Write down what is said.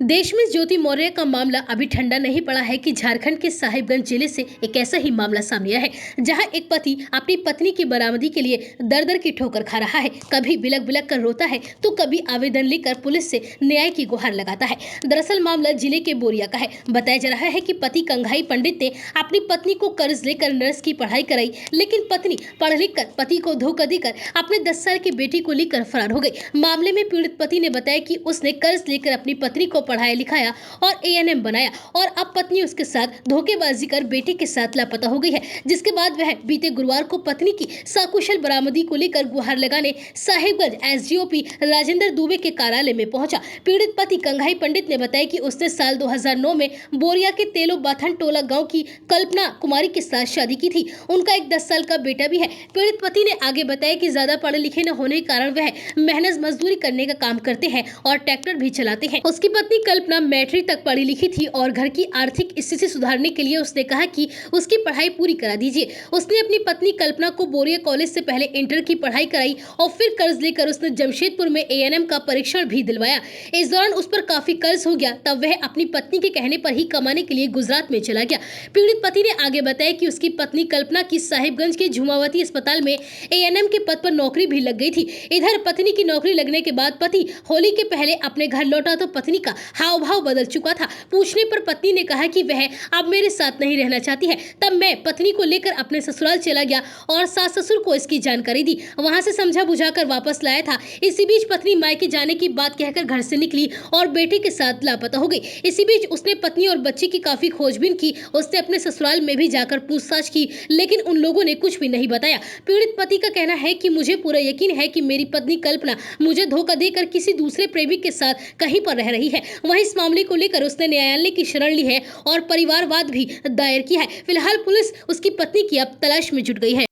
देश में ज्योति मौर्य का मामला अभी ठंडा नहीं पड़ा है कि झारखंड के साहिबगंज जिले से एक ऐसा ही मामला सामने आया है, जहां एक पति अपनी पत्नी की बरामदी के लिए दर दर की ठोकर खा रहा है। कभी बिलक बिलक कर रोता है तो कभी आवेदन लेकर पुलिस से न्याय की गुहार लगाता है। दरअसल मामला जिले के बोरिया का है। बताया जा रहा है कि पति कंघाई पंडित ने अपनी पत्नी को कर्ज लेकर नर्स की पढ़ाई कराई, लेकिन पत्नी पढ़ लिख कर पति को धोखा देकर अपने 10 साल की बेटी को लेकर फरार हो गई। मामले में पीड़ित पति ने बताया कि उसने कर्ज लेकर अपनी पत्नी को पढ़ाया लिखाया और एएनएम बनाया और अब पत्नी उसके साथ धोखेबाजी कर बेटे के साथ लापता हो गई है, जिसके बाद वह बीते गुरुवार को पत्नी की सकुशल बरामदी को लेकर गुहार लगाने साहिबगंज एसडीओपी राजेंद्र दुबे के कार्यालय में पहुंचा। पीड़ित पति कंघाई पंडित ने बताया कि उसने साल 2009 में बोरिया के तेलो बाथन टोला गाँव की कल्पना कुमारी के साथ शादी की थी। उनका एक 10 साल का बेटा भी है। पीड़ित पति ने आगे बताया कि ज्यादा पढ़े लिखे न होने के कारण वह मेहनत मजदूरी करने का काम करते हैं और ट्रैक्टर भी चलाते हैं। उसकी पत्नी कल्पना मैट्रिक तक पढ़ी लिखी थी और घर की आर्थिक स्थिति सुधारने के लिए उसने कहा कि उसकी पढ़ाई पूरी करा दीजिए। उसने अपनी पत्नी कल्पना को बोरिया कॉलेज से पहले इंटर की पढ़ाई कराई और फिर कर्ज लेकर उसने जमशेदपुर में एएनएम का परीक्षण भी दिलवाया। इस दौरान उस पर काफी कर्ज हो गया, तब वह अपनी पत्नी के कहने पर ही कमाने के लिए गुजरात में चला गया। पीड़ित पति ने आगे बताया कि उसकी पत्नी कल्पना की साहिबगंज के झुमावती अस्पताल में एएनएम के पद पर नौकरी भी लग गई थी। इधर पत्नी की नौकरी लगने के बाद पति होली के पहले अपने घर लौटा तो पत्नी का हाव भाव बदल चुका था। पूछने पर पत्नी ने कहा कि वह अब मेरे साथ नहीं रहना चाहती है। तब मैं पत्नी को लेकर अपने ससुराल चला गया और सास ससुर को इसकी जानकारी दी, वहां से समझा बुझाकर वापस लाया था। इसी बीच पत्नी मायके जाने की बात कहकर घर से निकली और बेटे के साथ लापता हो गई। इसी बीच उसने पत्नी और बच्चे की काफी खोजबीन की। उसने अपने ससुराल में भी जाकर पूछताछ की, लेकिन उन लोगों ने कुछ भी नहीं बताया। पीड़ित पति का कहना है कि मुझे पूरा यकीन है कि मेरी पत्नी कल्पना मुझे धोखा देकर किसी दूसरे प्रेमी के साथ कहीं पर रह रही है। वहीं इस मामले को लेकर उसने न्यायालय की शरण ली है और परिवारवाद भी दायर किया है। फिलहाल पुलिस उसकी पत्नी की अब तलाश में जुट गई है।